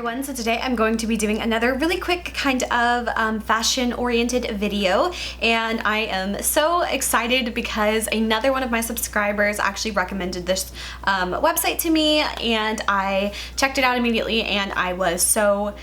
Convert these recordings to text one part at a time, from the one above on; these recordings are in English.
everyone, so today I'm going to be doing another really quick kind of fashion oriented video, and I am so excited because another one of my subscribers actually recommended this website to me, and I checked it out immediately and I was so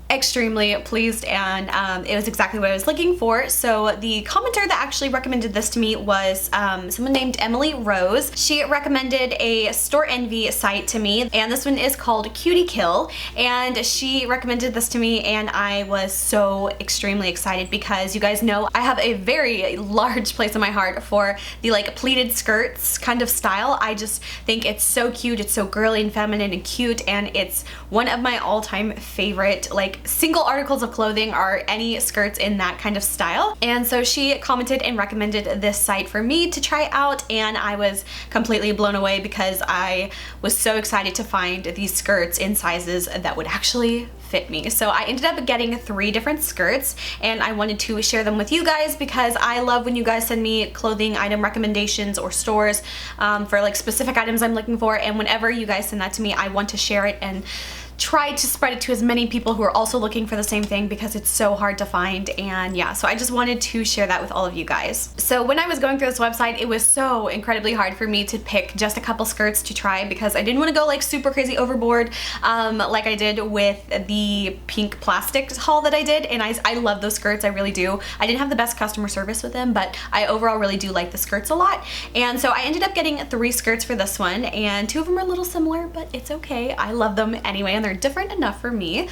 extremely pleased, and it was exactly what I was looking for. So the commenter that actually recommended this to me was someone named Emily Rose. She recommended a Store Envy site to me, and this one is called CutieKill, and she recommended this to me, and I was so extremely excited because you guys know I have a very large place in my heart for the like pleated skirts kind of style. I just think it's so cute, it's so girly and feminine and cute, and it's one of my all-time favorite like single articles of clothing are any skirts in that kind of style. And so she commented and recommended this site for me to try out, and I was completely blown away because I was so excited to find these skirts in sizes that would actually fit me. So I ended up getting 3 different skirts, and I wanted to share them with you guys because I love when you guys send me clothing item recommendations or stores for like specific items I'm looking for, and whenever you guys send that to me, I want to share it and try to spread it to as many people who are also looking for the same thing because it's so hard to find. And yeah, so I just wanted to share that with all of you guys. So when I was going through this website, it was so incredibly hard for me to pick just a couple skirts to try because I didn't want to go like super crazy overboard like I did with the pink plastic haul that I did, and I love those skirts, I really do. I didn't have the best customer service with them, but I overall really do like the skirts a lot. And so I ended up getting 3 skirts for this one, and 2 of them are a little similar, but it's okay. I love them anyway, and they're different enough for me.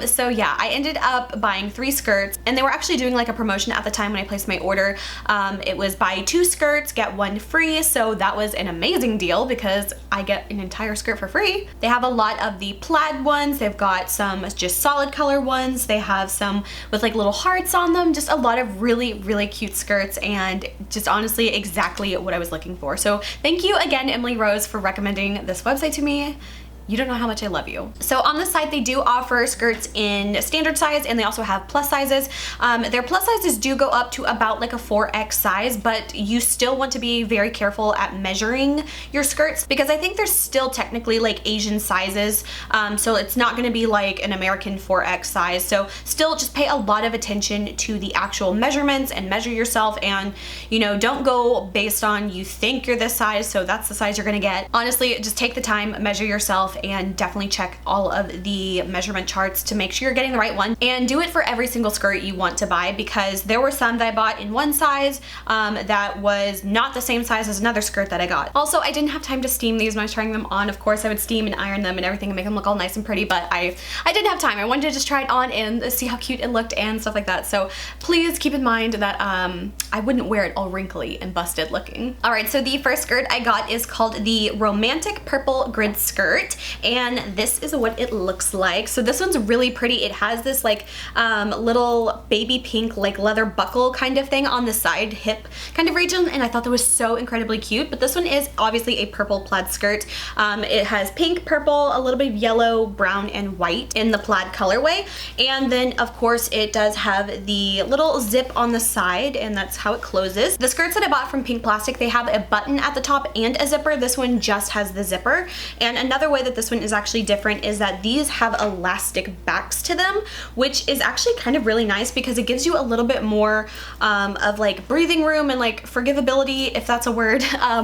So yeah, I ended up buying 3 skirts, and they were actually doing like a promotion at the time when I placed my order. It was buy 2 skirts, get 1 free, so that was an amazing deal because I get an entire skirt for free. They have a lot of the plaid ones, they've got some just solid color ones, they have some with like little hearts on them, just a lot of really cute skirts, and just honestly exactly what I was looking for. So thank you again, Emily Rose, for recommending this website to me. You don't know how much I love you. So on the site, they do offer skirts in standard size, and they also have plus sizes. Their plus sizes do go up to about like a 4X size, but you still want to be very careful at measuring your skirts because I think there's still technically like Asian sizes. So it's not gonna be like an American 4X size. So still just pay a lot of attention to the actual measurements and measure yourself, and you know, don't go based on you think you're this size, so that's the size you're gonna get. Honestly, just take the time, measure yourself, and definitely check all of the measurement charts to make sure you're getting the right one, and do it for every single skirt you want to buy because there were some that I bought in one size that was not the same size as another skirt that I got. Also, I didn't have time to steam these when I was trying them on. Of course, I would steam and iron them and everything and make them look all nice and pretty, but I didn't have time. I wanted to just try it on and see how cute it looked and stuff like that. So please keep in mind that I wouldn't wear it all wrinkly and busted looking. All right, so the first skirt I got is called the Romantic Purple Grid Skirt, and this is what it looks like. So this one's really pretty. It has this like little baby pink like leather buckle kind of thing on the side hip kind of region, and I thought that was so incredibly cute. But this one is obviously a purple plaid skirt. It has pink, purple, a little bit of yellow, brown, and white in the plaid colorway, and then of course it does have the little zip on the side, and that's how it closes. The skirts that I bought from Pink Plastic, they have a button at the top and a zipper. This one just has the zipper. And another way that this one is actually different is that these have elastic backs to them, which is actually kind of really nice because it gives you a little bit more of like breathing room and like forgivability, if that's a word,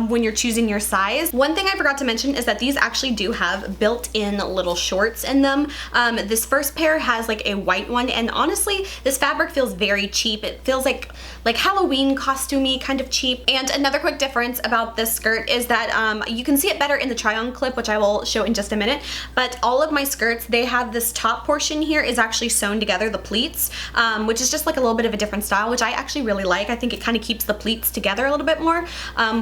when you're choosing your size. One thing I forgot to mention is that these actually do have built-in little shorts in them. This first pair has like a white one, and honestly this fabric feels very cheap. It feels like Halloween costumey kind of cheap. And another quick difference about this skirt is that you can see it better in the try-on clip, which I will show in just a minute, but all of my skirts, they have this top portion here is actually sewn together, the pleats, which is just like a little bit of a different style, which I actually really like. I think it kind of keeps the pleats together a little bit more,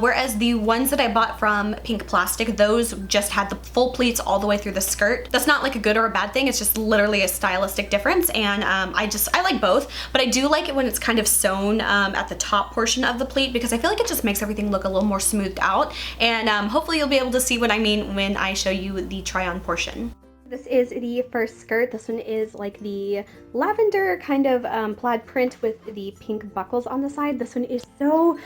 whereas the ones that I bought from Pink Plastic, those just had the full pleats all the way through the skirt. That's not like a good or a bad thing, it's just literally a stylistic difference, and I like both, but I do like it when it's kind of sewn at the top portion of the pleat because I feel like it just makes everything look a little more smoothed out, and hopefully you'll be able to see what I mean when I show you the try-on portion. This is the first skirt. This one is like the lavender kind of plaid print with the pink buckles on the side. This one is so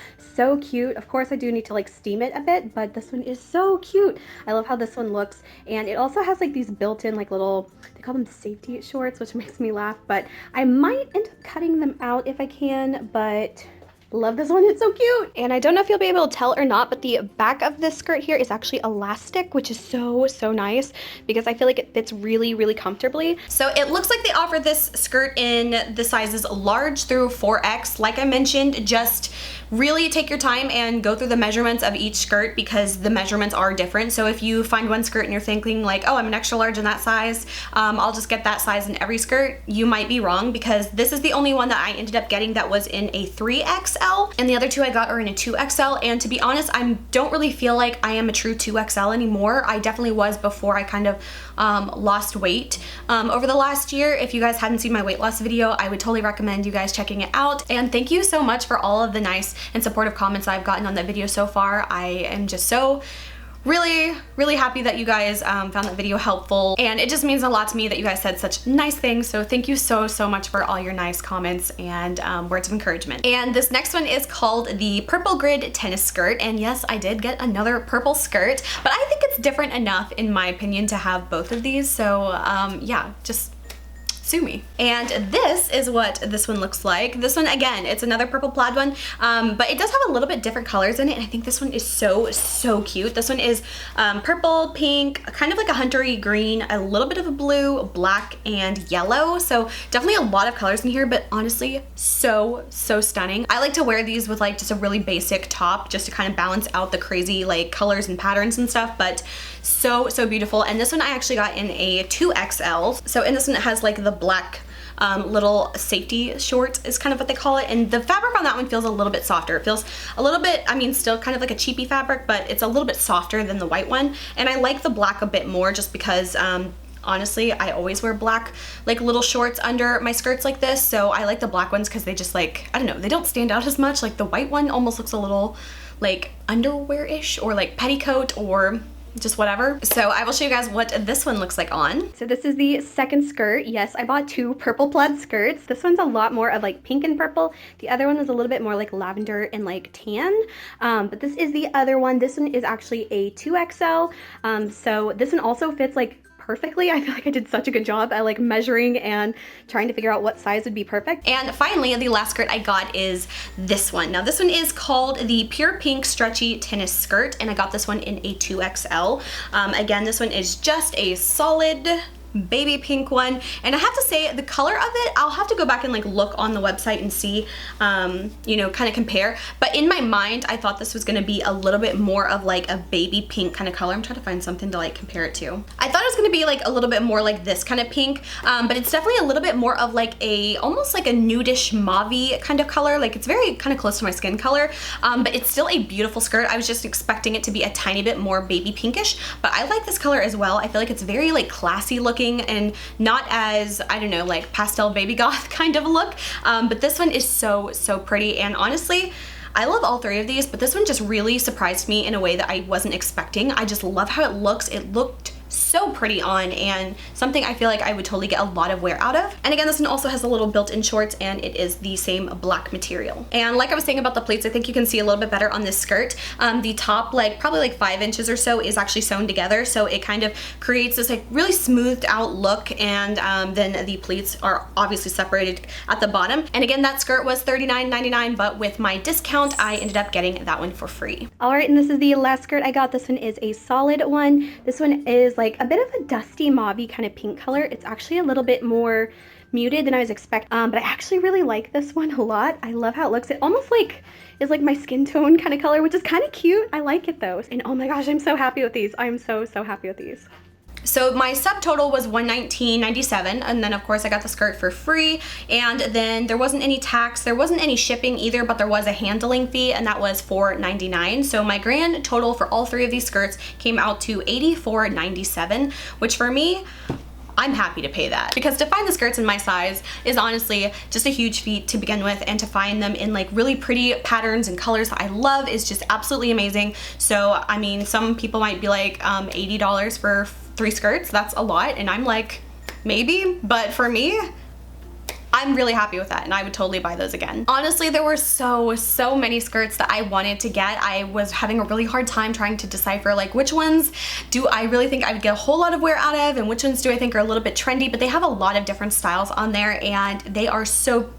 cute. Of course I do need to like steam it a bit, but this one is so cute. I love how this one looks, and it also has like these built-in like little, they call them safety shorts, which makes me laugh, but I might end up cutting them out if I can, but love this one, it's so cute. And I don't know if you'll be able to tell or not, but the back of this skirt here is actually elastic, which is so nice because I feel like it fits really comfortably. So it looks like they offer this skirt in the sizes large through 4X. Like I mentioned, just really take your time and go through the measurements of each skirt because the measurements are different. So if you find one skirt and you're thinking like, oh, I'm an extra large in that size, I'll just get that size in every skirt, you might be wrong because this is the only one that I ended up getting that was in a 3XL. And the other two I got are in a 2XL. And to be honest, I don't really feel like I am a true 2XL anymore. I definitely was before I kind of lost weight over the last year. If you guys hadn't seen my weight loss video, I would totally recommend you guys checking it out. And thank you so much for all of the nice and supportive comments I've gotten on that video so far. I am just so really happy that you guys found that video helpful, and it just means a lot to me that you guys said such nice things. So thank you so much for all your nice comments and words of encouragement. And this next one is called the Purple Grid Tennis Skirt, and yes, I did get another purple skirt, but I think it's different enough in my opinion to have both of these. So yeah, just sue me. And this is what this one looks like. This one, again, it's another purple plaid one, but it does have a little bit different colors in it, and I think this one is so cute. This one is purple, pink, kind of like a huntery green, a little bit of a blue, black, and yellow. So definitely a lot of colors in here, but honestly, so stunning. I like to wear these with like just a really basic top just to kind of balance out the crazy like colors and patterns and stuff, but so beautiful. And this one I actually got in a 2XL. So in this one it has like the black little safety shorts is kind of what they call it, and the fabric on that one feels a little bit softer. It feels a little bit, I mean, still kind of like a cheapy fabric, but it's a little bit softer than the white one. And I like the black a bit more just because honestly, I always wear black like little shorts under my skirts like this, so I like the black ones because they just like, I don't know, they don't stand out as much. Like the white one almost looks a little like underwear-ish or like petticoat or just whatever. So I will show you guys what this one looks like on. So this is the second skirt. Yes, I bought two purple plaid skirts. This one's a lot more of like pink and purple. The other one is a little bit more like lavender and like tan. But this is the other one. This one is actually a 2XL. So this one also fits like perfectly. I feel like I did such a good job at like measuring and trying to figure out what size would be perfect. And finally, the last skirt I got is this one. Now this one is called the Pure Pink Stretchy Tennis Skirt, and I got this one in a 2XL. Again, this one is just a solid baby pink one, and I have to say the color of it, I'll have to go back and like look on the website and see, you know, kind of compare, but in my mind I thought this was going to be a little bit more of like a baby pink kind of color. I'm trying to find something to like compare it to. I thought it was going to be like a little bit more like this kind of pink, but it's definitely a little bit more of like a almost like a nudish mauve-y kind of color. Like it's very kind of close to my skin color, but it's still a beautiful skirt. I was just expecting it to be a tiny bit more baby pinkish, but I like this color as well. I feel like it's very like classy looking and not as, I don't know, like pastel baby goth kind of look, but this one is so pretty. And honestly, I love all three of these, but this one just really surprised me in a way that I wasn't expecting. I just love how it looks. It looked so pretty on, and something I feel like I would totally get a lot of wear out of. And again, this one also has a little built-in shorts, and it is the same black material. And like I was saying about the pleats, I think you can see a little bit better on this skirt. The top, like probably like 5 inches or so, is actually sewn together, so it kind of creates this like really smoothed out look. And then the pleats are obviously separated at the bottom. And again, that skirt was $39.99, but with my discount, I ended up getting that one for free. All right, and this is the last skirt I got. This one is a solid one. This one is like a bit of a dusty mauve kind of pink color. It's actually a little bit more muted than I was expecting, but I actually really like this one a lot. I love how it looks. It almost like is like my skin tone kind of color, which is kind of cute. I like it though. And oh my gosh, I'm so happy with these. I'm so happy with these. So my subtotal was $119.97, and then of course I got the skirt for free, and then there wasn't any tax, there wasn't any shipping either, but there was a handling fee, and that was $4.99. So my grand total for all three of these skirts came out to $84.97, which for me, I'm happy to pay that, because to find the skirts in my size is honestly just a huge feat to begin with, and to find them in like really pretty patterns and colors that I love is just absolutely amazing. So I mean, some people might be like $80 for 3 skirts, that's a lot, and I'm like, maybe, but for me, I'm really happy with that, and I would totally buy those again. Honestly, there were so many skirts that I wanted to get. I was having a really hard time trying to decipher like which ones do I really think I would get a whole lot of wear out of and which ones do I think are a little bit trendy, but they have a lot of different styles on there and they are so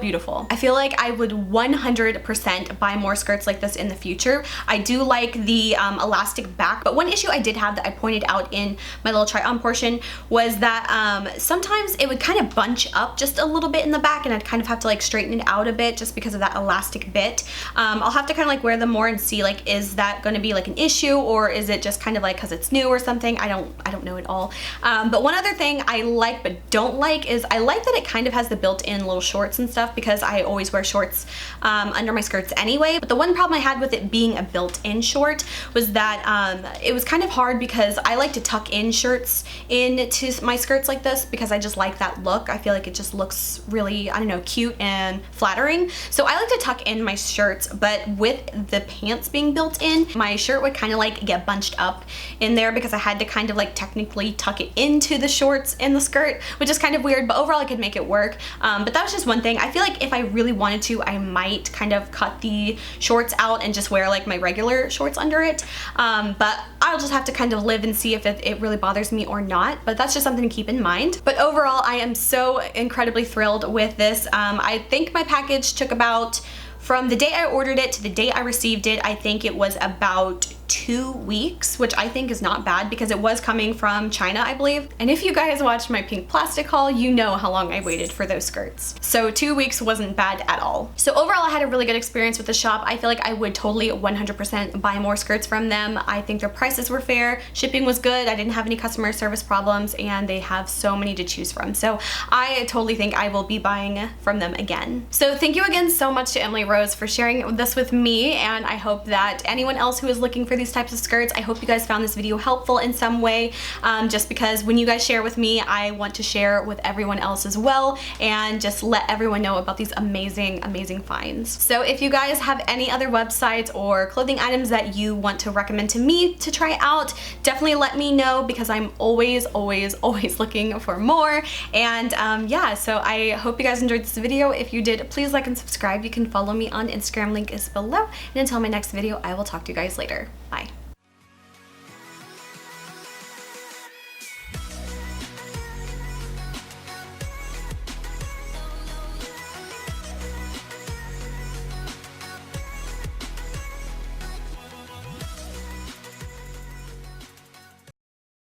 beautiful. I feel like I would 100% buy more skirts like this in the future. I do like the elastic back, but one issue I did have that I pointed out in my little try on portion was that sometimes it would kind of bunch up just a little bit in the back and I'd kind of have to like straighten it out a bit just because of that elastic bit. I'll have to kind of like wear them more and see like, is that going to be like an issue or is it just kind of like because it's new or something? I don't know at all. But one other thing I like but don't like is I like that it kind of has the built-in little shorts and stuff because I always wear shorts under my skirts anyway. But the one problem I had with it being a built-in short was that it was kind of hard because I like to tuck in shirts into my skirts like this because I just like that look. I feel like it just looks really, I don't know, cute and flattering. So I like to tuck in my shirts, but with the pants being built in, my shirt would kind of like get bunched up in there because I had to kind of like technically tuck it into the shorts and the skirt, which is kind of weird, but overall I could make it work. But that was just one thing. I feel like if I really wanted to, I might kind of cut the shorts out and just wear like my regular shorts under it. But I'll just have to kind of live and see if it really bothers me or not. But that's just something to keep in mind. But overall, I am so incredibly thrilled with this. I think my package took about, from the day I ordered it to the day I received it, I think it was about 2 weeks, which I think is not bad because it was coming from China, I believe. And if you guys watched my pink plastic haul, you know how long I waited for those skirts. So 2 weeks wasn't bad at all. So overall, I had a really good experience with the shop. I feel like I would totally 100% buy more skirts from them. I think their prices were fair, shipping was good, I didn't have any customer service problems, and they have so many to choose from. So I totally think I will be buying from them again. So thank you again so much to Emily Rose for sharing this with me, and I hope that anyone else who is looking for these types of skirts, I hope you guys found this video helpful in some way, just because when you guys share with me, I want to share with everyone else as well and just let everyone know about these amazing finds. So if you guys have any other websites or clothing items that you want to recommend to me to try out, definitely let me know because I'm always looking for more. And yeah, so I hope you guys enjoyed this video. If you did, please like and subscribe. You can follow me on Instagram, link is below. And until my next video, I will talk to you guys later. Bye.